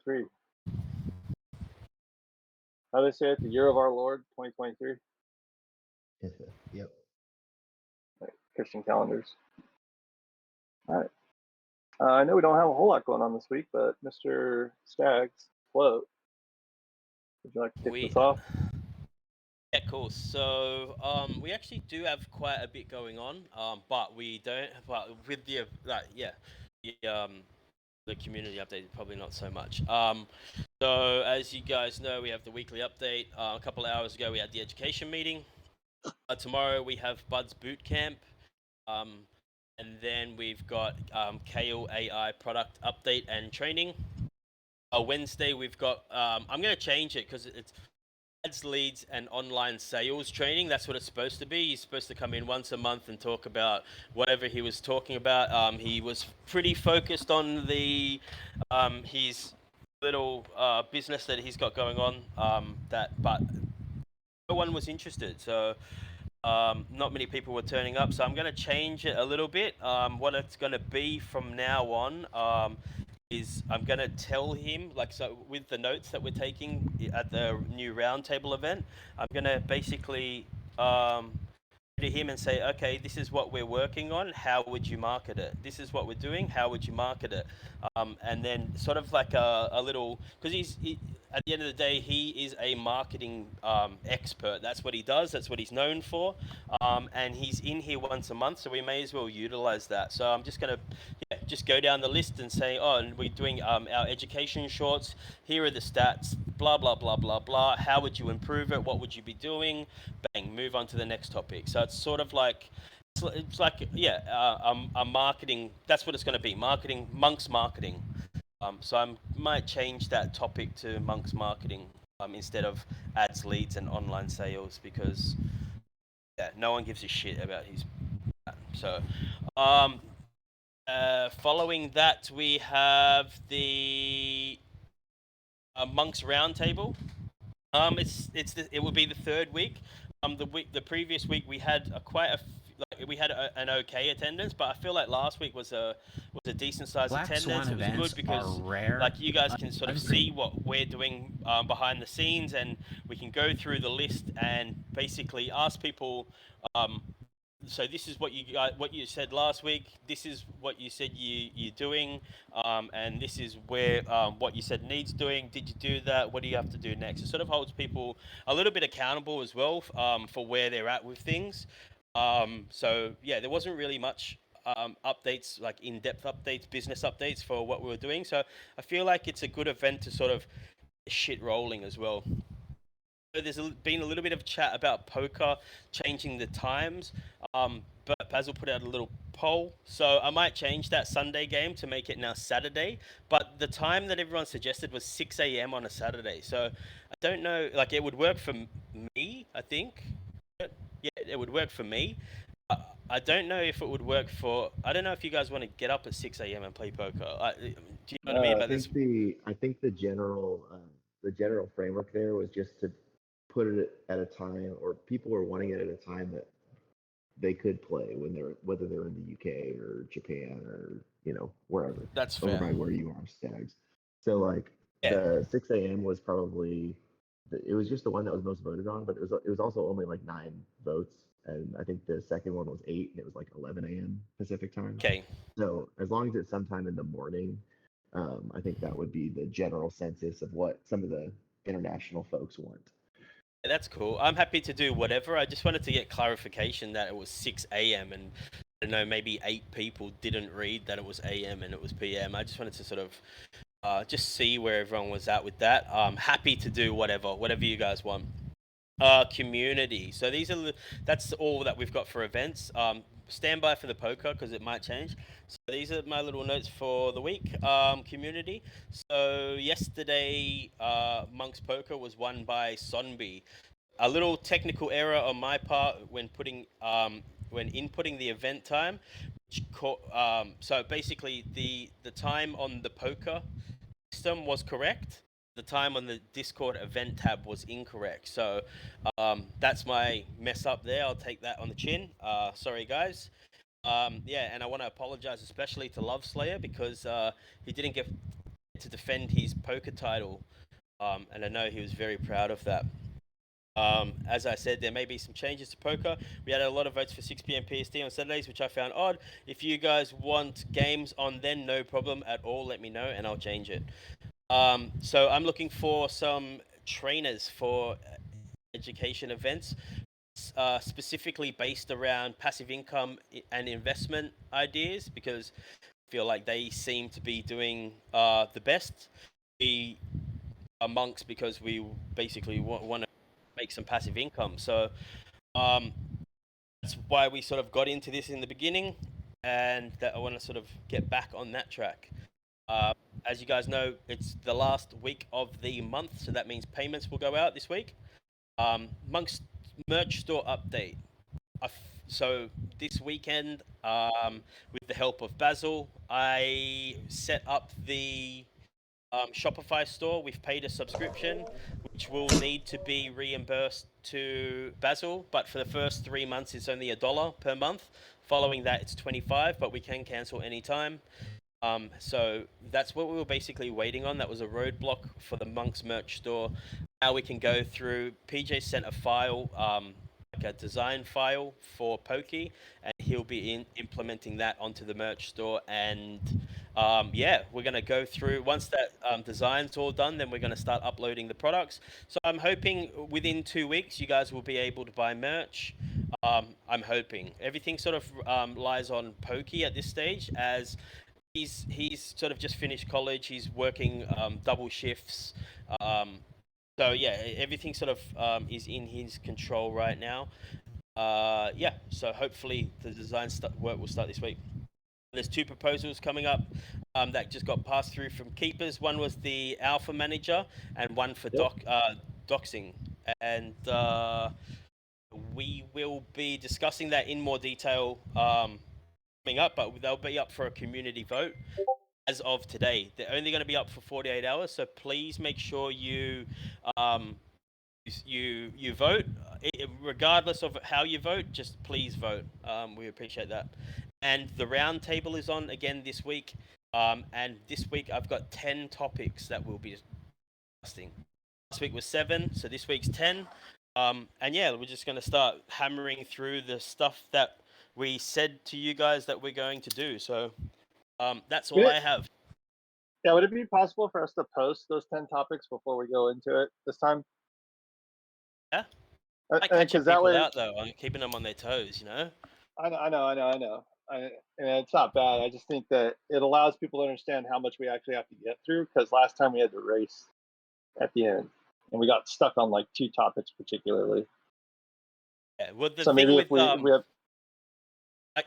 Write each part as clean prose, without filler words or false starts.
2023. How they say it? The year of our Lord, 2023. Yep. Like Christian calendars. All right. I know we don't have a whole lot going on this week, but Mr. Staggs, float. Would you like to kick this off? Yeah, cool. So we actually do have quite a bit going on, but we don't. But with the the community update, probably not so much. So as you guys know, we have the weekly update. A couple of hours ago, we had the education meeting. Tomorrow we have Bud's boot camp, and then we've got Kale AI product update and training. Wednesday we've got. I'm gonna change it because it's ads, leads, and online sales training. That's what it's supposed to be. He's supposed to come in once a month and talk about whatever he was talking about. He was pretty focused on the his little business that he's got going on. But no one was interested. So not many people were turning up. So I'm going to change it a little bit. What it's going to be from now on. Is I'm going to tell him, like, so with the notes that we're taking at the new roundtable event, I'm going to basically to him and say, okay, this is what we're working on. How would you market it? This is what we're doing. How would you market it? And then sort of like a little, because at the end of the day, he is a marketing expert. That's what he does. That's what he's known for. And he's in here once a month, so we may as well utilize that. So I'm just going to just go down the list and say, oh, and we're doing our education shorts. Here are the stats, blah, blah, blah, blah, blah. How would you improve it? What would you be doing? Bang, move on to the next topic. So it's sort of like, a marketing, that's what it's going to be, marketing, Monkz marketing. So I might change that topic to Monkz marketing instead of ads, leads, and online sales, because no one gives a shit about his. So following that, we have the Monkz roundtable. It will be the third week. The previous week we had an okay attendance, but I feel like last week was a decent sized attendance. It was good because like you guys can sort of see what we're doing behind the scenes, and we can go through the list and basically ask people. So this is what you said last week. This is what you said you're doing, and this is where what you said needs doing. Did you do that? What do you have to do next? It sort of holds people a little bit accountable as well for where they're at with things. So yeah, there wasn't really much updates, like in-depth updates, business updates for what we were doing. So I feel like it's a good event to sort of shit rolling as well. So there's been a little bit of chat about poker changing the times, but Basil put out a little poll, so I might change that Sunday game to make it now Saturday. But the time that everyone suggested was 6 a.m. on a Saturday, so I don't know. Like, it would work for me, I think. Yeah, it would work for me. I don't know if it would work for. I don't know if you guys want to get up at 6 a.m. and play poker. Do you know what I mean about this? I think the general framework there was just to put it at a time, or people were wanting it at a time that they could play whether they're in the UK or Japan or wherever. That's fair. Over by where you are, Stags. So like the 6 a.m. was probably it was just the one that was most voted on, but it was also only like 9 votes, and I think the second one was 8, and it was like 11 a.m. Pacific time. Okay. So as long as it's sometime in the morning, I think that would be the general census of what some of the international folks want. Yeah, that's cool. I'm happy to do whatever. I just wanted to get clarification that it was 6 a.m. and I don't know, maybe 8 people didn't read that it was a.m. and it was p.m. I just wanted to sort of just see where everyone was at with that. Happy to do whatever you guys want. Community. So that's all that we've got for events. Stand by for the poker because it might change. So these are my little notes for the week. Community. So yesterday, Monkz Poker was won by Sonby. A little technical error on my part when inputting the event time. So basically, the time on the poker system was correct. The time on the Discord event tab was incorrect. So that's my mess up there. I'll take that on the chin. Sorry, guys. And I want to apologize especially to Love Slayer because he didn't get to defend his poker title, and I know he was very proud of that. As I said, there may be some changes to poker. We had a lot of votes for 6 p.m. PST on Saturdays, which I found odd. If you guys want games on then, no problem at all. Let me know and I'll change it. So I'm looking for some trainers for education events, specifically based around passive income and investment ideas, because I feel like they seem to be doing the best. We are Monkz because we basically want to make some passive income. So that's why we sort of got into this in the beginning, and that I want to sort of get back on that track. As you guys know, it's the last week of the month, so that means payments will go out this week. Monkz merch store update. So this weekend, with the help of Basil, I set up the Shopify store. We've paid a subscription, which will need to be reimbursed to Basil, but for the first 3 months, it's only $1 per month. Following that, it's 25, but we can cancel anytime. So that's what we were basically waiting on. That was a roadblock for the Monkz merch store. Now we can go through. PJ sent a file, like a design file for Pokey, and he'll be implementing that onto the merch store. And yeah, we're going to go through. Once that design's all done, then we're going to start uploading the products. So I'm hoping within 2 weeks, you guys will be able to buy merch. I'm hoping everything sort of lies on Pokey at this stage, as he's sort of just finished college. He's working double shifts. So yeah, everything sort of is in his control right now. Yeah, so hopefully the design work will start this week. There's 2 proposals coming up that just got passed through from keepers. One was the alpha manager, and one for doxing. And we will be discussing that in more detail coming up, but they'll be up for a community vote as of today. They're only going to be up for 48 hours, so please make sure you you vote. Regardless of how you vote, just please vote. We appreciate that. And the round table is on again this week. And this week I've got 10 topics that we'll be discussing. Last week was 7, so this week's 10. And yeah, we're just going to start hammering through the stuff that we said to you guys that we're going to do. So that's all I have. Yeah, would it be possible for us to post those 10 topics before we go into it this time? Yeah. I catch people out though. I'm keeping them on their toes, you know. I know. And it's not bad. I just think that it allows people to understand how much we actually have to get through, because last time we had to race at the end, and we got stuck on like 2 topics particularly. Yeah. Well, so maybe if we have.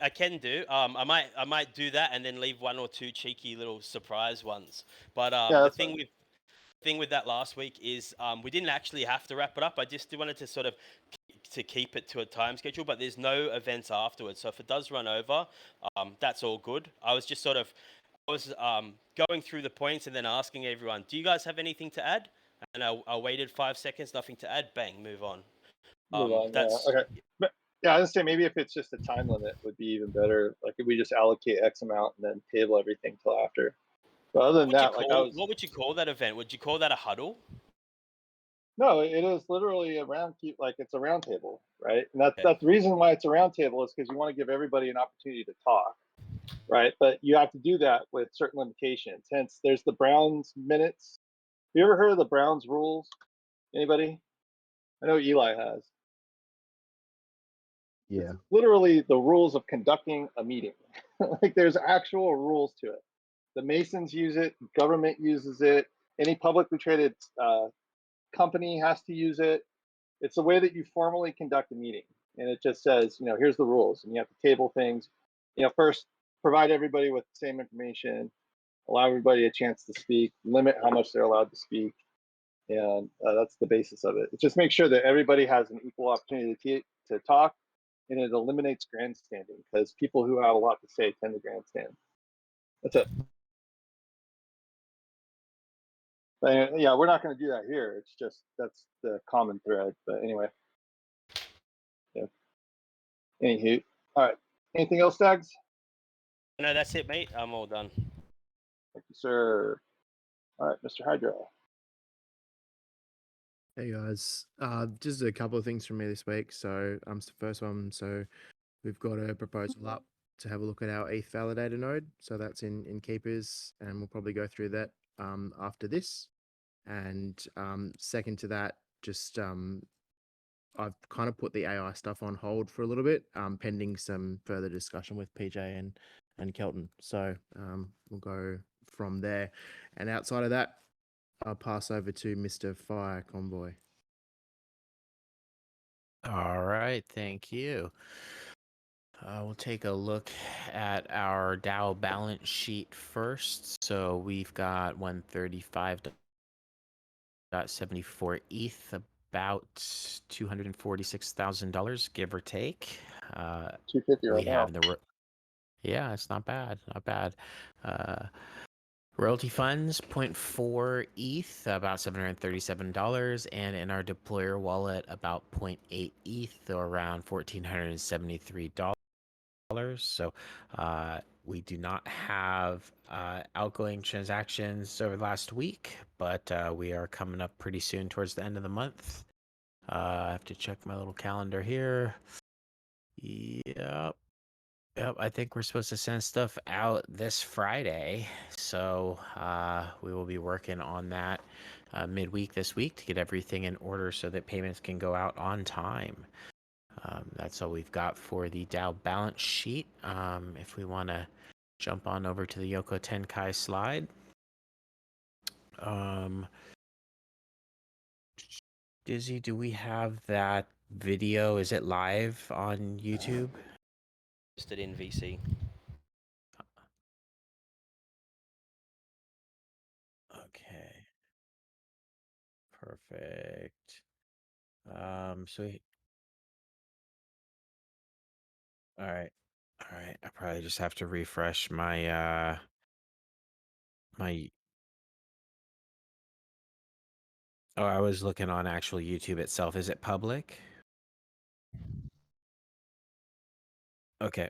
I can do. I might do that and then leave 1 or 2 cheeky little surprise ones. But the thing with that last week is we didn't actually have to wrap it up. I just wanted to sort of keep it to a time schedule, but there's no events afterwards. So if it does run over, that's all good. I was just sort of going through the points and then asking everyone, do you guys have anything to add? And I waited 5 seconds, nothing to add, bang, move on. That's okay. But yeah, I was saying maybe if it's just a time limit would be even better. Like if we just allocate X amount and then table everything till after. But other than that, what would you call that event? Would you call that a huddle? No, it is literally a it's a round table, right? And that's the reason why it's a round table, is because you want to give everybody an opportunity to talk, right? But you have to do that with certain limitations. Hence, there's the Browns minutes. Have you ever heard of the Browns rules? Anybody? I know Eli has. Yeah. It's literally the rules of conducting a meeting. Like there's actual rules to it. The Masons use it. Government uses it. Any publicly traded company has to use it. It's the way that you formally conduct a meeting. And it just says, here's the rules. And you have to table things. First, provide everybody with the same information, allow everybody a chance to speak, limit how much they're allowed to speak. And that's the basis of it. It just makes sure that everybody has an equal opportunity to talk, and it eliminates grandstanding, because people who have a lot to say tend to grandstand. That's it. But, yeah, we're not going to do that here. It's just that's the common thread. But anyway. Yeah. Anywho. All right. Anything else, Stags? No, that's it, mate. I'm all done. Thank you, sir. All right, Mr. Hydra. Hey guys, just a couple of things from me this week. So, first one, so we've got a proposal up to have a look at our ETH validator node. So that's in Keepers, and we'll probably go through that after this. And second to that, just I've kind of put the AI stuff on hold for a little bit, pending some further discussion with PJ and Kelton. So we'll go from there. And outside of that, I'll pass over to Mr. Fire Convoy. All right, thank you. We'll take a look at our DAO balance sheet first. So we've got 135.74 ETH, about $246,000, give or take. 250 right We now. have yeah, it's not bad, not bad. Royalty funds, 0.4 ETH, about $737, and in our deployer wallet, about 0.8 ETH, or around $1,473. So we do not have outgoing transactions over the last week, but we are coming up pretty soon towards the end of the month. I have to check my little calendar here. Yep. Yep, I think we're supposed to send stuff out this Friday. So we will be working on that midweek this week to get everything in order so that payments can go out on time. That's all we've got for the DAO balance sheet. If we want to jump on over to the Yoko Tenkai slide. Dizzy, do we have that video? Is it live on YouTube? Posted in VC. Okay. Perfect. All right. All right. I probably just have to refresh my my oh, I was looking on actual YouTube itself. Is it public? Okay.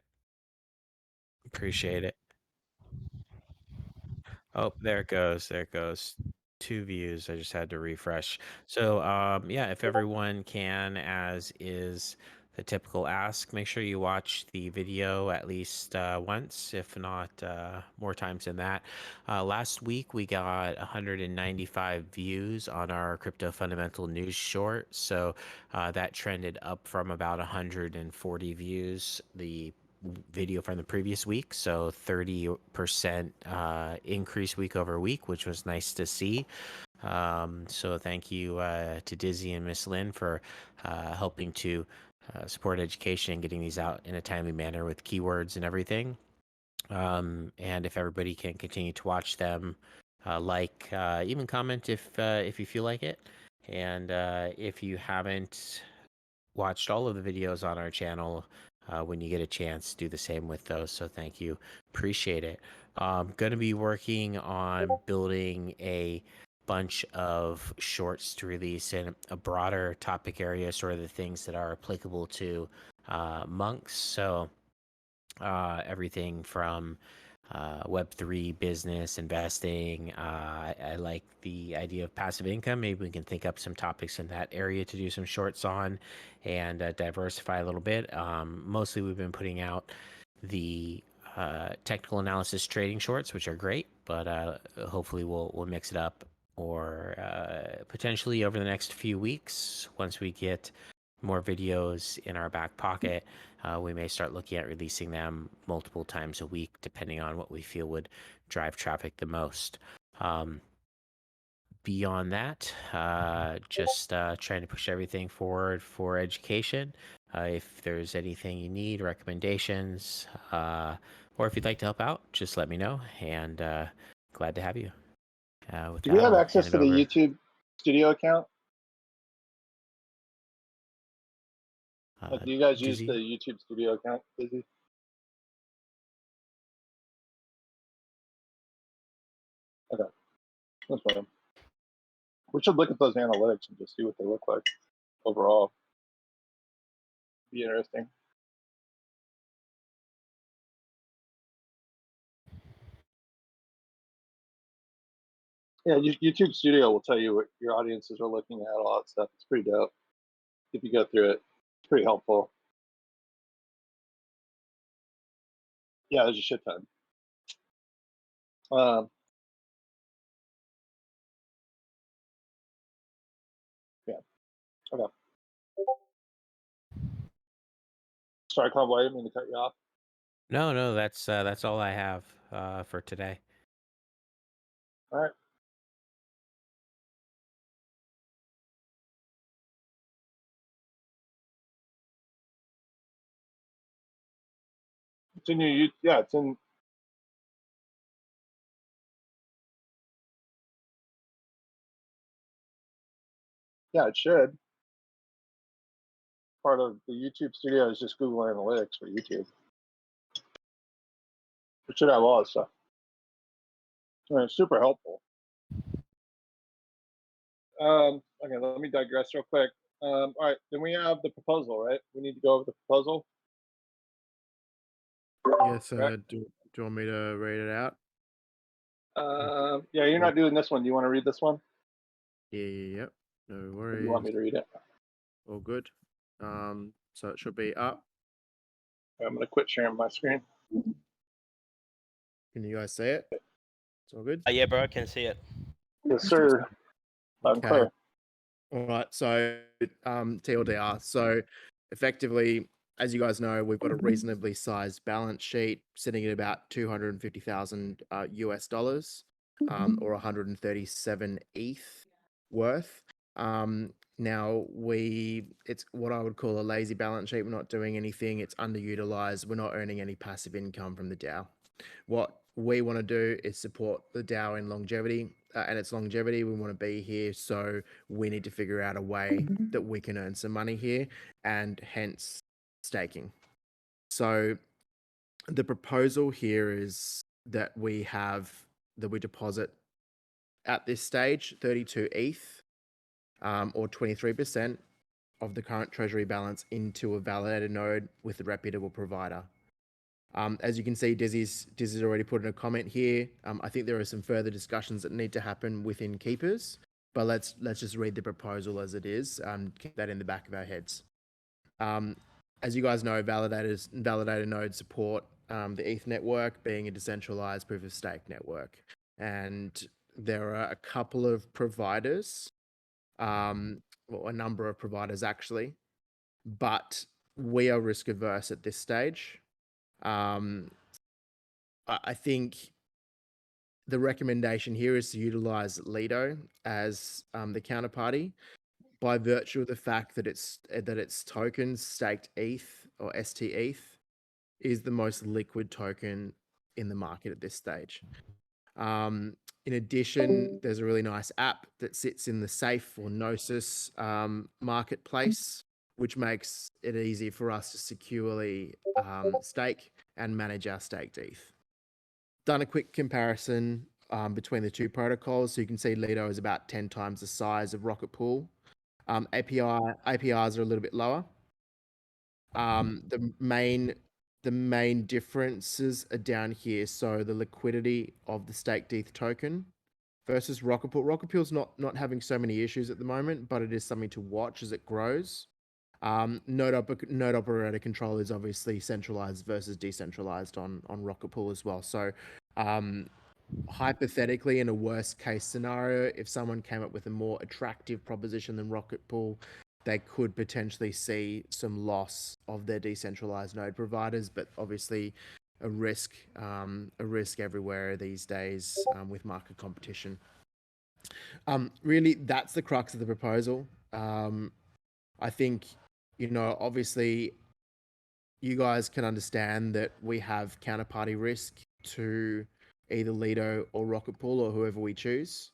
Appreciate it. Oh, there it goes. There it goes. 2 views. I just had to refresh. So, yeah, if everyone can, as is the typical ask, make sure you watch the video at least once, if not more times than that. Last week, we got 195 views on our crypto fundamental news short. So that trended up from about 140 views the video from the previous week, so 30% increase week over week, which was nice to see. So thank you to Dizzy and Miss Lynn for helping to support education and getting these out in a timely manner with keywords and everything. And if everybody can continue to watch them, even comment if you feel like it. And if you haven't watched all of the videos on our channel, when you get a chance, do the same with those. So thank you. Appreciate it. Going to be working on building a bunch of shorts to release in a broader topic area, sort of the things that are applicable to Monkz. So everything from Web3 business, investing. I like the idea of passive income. Maybe we can think up some topics in that area to do some shorts on and diversify a little bit. Mostly we've been putting out the technical analysis trading shorts, which are great, but hopefully we'll mix it up, or potentially over the next few weeks, once we get more videos in our back pocket, we may start looking at releasing them multiple times a week, depending on what we feel would drive traffic the most. Beyond that, just trying to push everything forward for education. If there's anything you need, recommendations, or if you'd like to help out, just let me know, and glad to have you. Do we have access to the over. YouTube Studio account? Like, do you guys use Dizzy? the YouTube Studio account, Dizzy? Okay, no problem. We should look at those analytics and just see what they look like overall. Be interesting. Yeah, YouTube Studio will tell you what your audiences are looking at, all that stuff. It's pretty dope. If you go through it, it's pretty helpful. Yeah, there's a shit ton. Yeah. Okay. Sorry, Convoy, I didn't mean to cut you off. No, that's all I have for today. All right. Continue. Yeah, it's in. Yeah, it should. Part of the YouTube Studio is just Google Analytics for YouTube. It should have all that stuff. It's super helpful. Okay, let me digress real quick. All right, then we have the proposal, right? We need to go over the proposal. Yes, do you want me to read it out? Yeah, you're not doing this one. Do you want to read this one? Yep. No Or worries. do you want me to read it? All good. So it should be up. I'm gonna quit sharing my screen. Can you guys see it? It's all good. Yeah, bro, I can see it. Yes, sir. I'm Okay. clear. All right. So TLDR. So effectively, as you guys know, we've got a reasonably sized balance sheet sitting at about 250,000 US dollars, or 137 ETH worth. Now it's what I would call a lazy balance sheet. We're not doing anything. It's underutilized. We're not earning any passive income from the DAO. What we want to do is support the DAO in longevity, and its longevity. We want to be here, so we need to figure out a way that we can earn some money here, and hence staking. So the proposal here is that we deposit at this stage 32 ETH, or 23% of the current treasury balance into a validated node with a reputable provider. As you can see, Dizzy's already put in a comment here. I think there are some further discussions that need to happen within Keepers, but let's just read the proposal as it is. Keep that in the back of our heads. As you guys know, validated nodes support the ETH network, being a decentralized proof of stake network, and there are a couple of providers, well, a number of providers actually, but we are risk averse at this stage. I think the recommendation here is to utilize Lido as the counterparty by virtue of the fact that its tokens, staked ETH or ST ETH, is the most liquid token in the market at this stage. In addition, there's a really nice app that sits in the Safe or Gnosis marketplace, which makes it easy for us to securely stake and manage our staked ETH. Done a quick comparison between the two protocols, so you can see Lido is about 10 times the size of Rocket Pool. APRs are a little bit lower. The main differences are down here. So the liquidity of the staked ETH token versus Rocket Pool. Rocket Pool's not having so many issues at the moment, but it is something to watch as it grows. Node operator control is obviously centralized versus decentralized on Rocket Pool as well. So hypothetically, in a worst case scenario, if someone came up with a more attractive proposition than Rocket Pool, they could potentially see some loss of their decentralized node providers, but obviously a risk everywhere these days with market competition. Really, that's the crux of the proposal. I think, obviously you guys can understand that we have counterparty risk to either Lido or Rocket Pool or whoever we choose.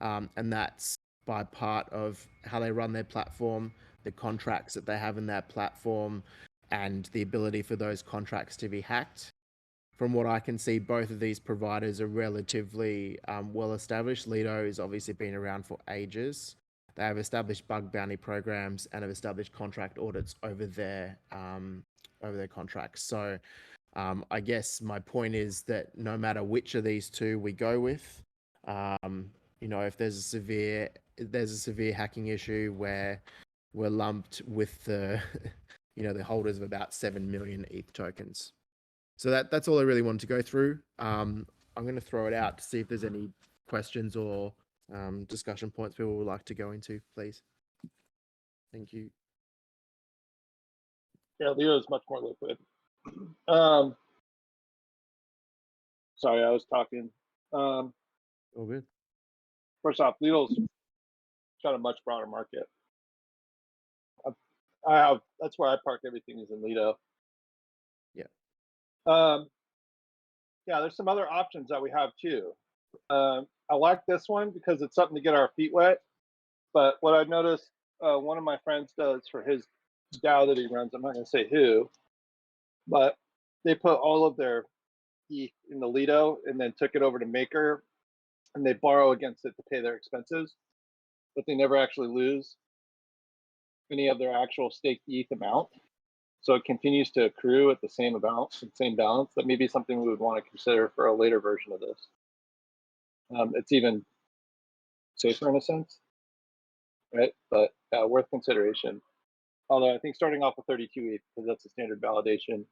And that's by part of how they run their platform, the contracts that they have in that platform, and the ability for those contracts to be hacked. From what I can see, both of these providers are relatively well established. Lido has obviously been around for ages. They have established bug bounty programs and have established contract audits over their contracts. So I guess my point is that no matter which of these two we go with, if there's a severe hacking issue where we're lumped with the the holders of about 7 million ETH tokens. So that's all I really wanted to go through. I'm going to throw it out to see if there's any questions or discussion points people would like to go into, please. Thank you. Yeah, Leo is much more liquid. Sorry, I was talking. All good. First off, Lidl's got a much broader market. That's where I park everything is in Lido. Yeah. Yeah, there's some other options that we have too. I like this one because it's something to get our feet wet. But what I've noticed, one of my friends does for his DAO that he runs, I'm not going to say who, but they put all of their ETH in the Lido and then took it over to Maker, and they borrow against it to pay their expenses, but they never actually lose any of their actual staked ETH amount. So it continues to accrue at the same amount, the same balance. That may be something we would want to consider for a later version of this. It's even safer in a sense, right? But worth consideration. Although I think starting off with 32 ETH, because that's the standard validation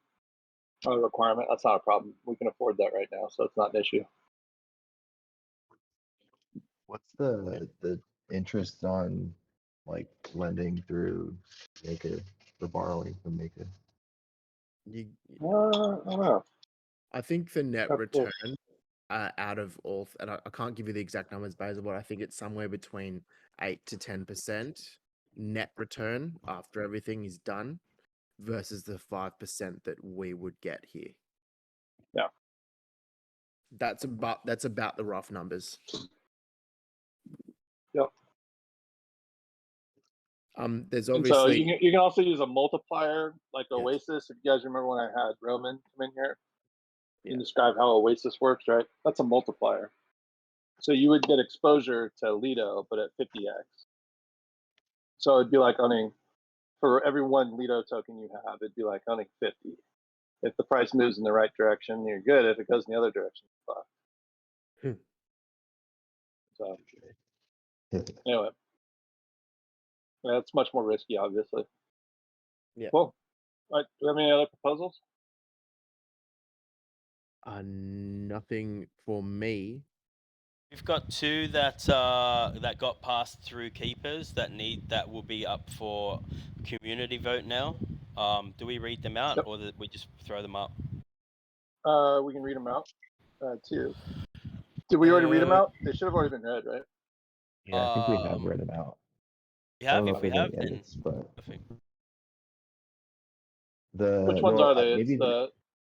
requirement, that's not a problem. We can afford that right now, so it's not an issue. What's the interest on like lending through Maker or borrowing from Maker? I don't know. I think the net Of return course. out of all, and I can't give you the exact numbers, Basil, but I think it's somewhere between 8 to 10% net return after everything is done versus the 5% that we would get here. Yeah. That's about the rough numbers. Yep. There's And so obviously you can also use a multiplier like Yes. Oasis. If you guys remember when I had Roman come in here Yeah. and describe how Oasis works, right? That's a multiplier. So you would get exposure to Lido, but at 50x. So it'd be like owning, for every one Lido token you have, it'd be like owning 50. If the price moves in the right direction, you're good. If it goes in the other direction, you're fucked. So anyway, that's much more risky, obviously. Yeah. Cool. All right. Do we have any other proposals? nothing for me. We've got two that that got passed through keepers that will be up for community vote now. Do we read them out, Yep. or we just throw them up? We can read them out too. Did we already read them out? They should have already been read, right? Yeah, I think we have read them out. We I have. don't know If if we there's have, any then edits, but perfect. Which ones are they? maybe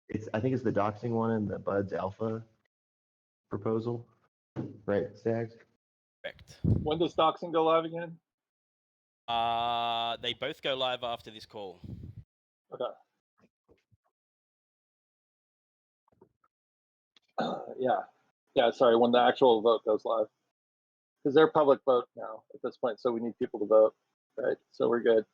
It's I think it's the doxing one and the Buds Alpha proposal, right, Stags? Correct. when does doxing go live again? They both go live after this call. Okay. Yeah. Sorry, when the actual vote goes live, because they're public vote now at this point, so we need people to vote, right? So we're good.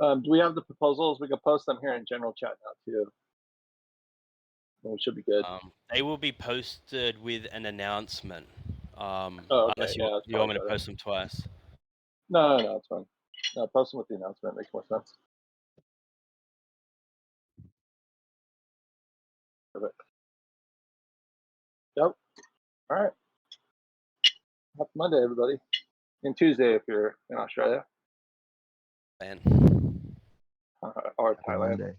Do we have the proposals? We can post them here in general chat now too. We should be good. They will be posted with an announcement. Okay. Unless Yeah, you want me to post them twice. No, it's fine. No, post them with the announcement. Makes more sense. Perfect. Yep. All right. Happy Monday, everybody. And Tuesday if you're in Australia And or Happy Thailand. Monday.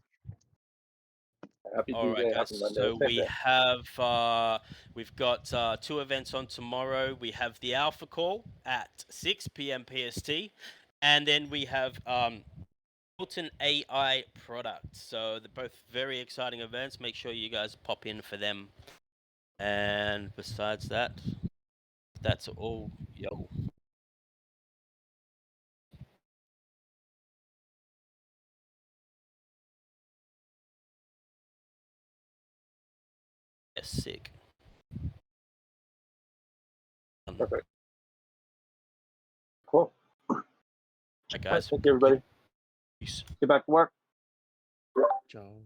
Happy all Tuesday, right, guys. happy Monday. So Same we day. have we've got 2 events on tomorrow. We have the Alpha Call at 6 p.m. PST, and then we have Hilton AI product. So they're both very exciting events. Make sure you guys pop in for them. And besides that, that's all. Yo. Yes, sick. Perfect. Cool. All right, All right, guys. thank you, everybody. Peace. Get back to work. Charles.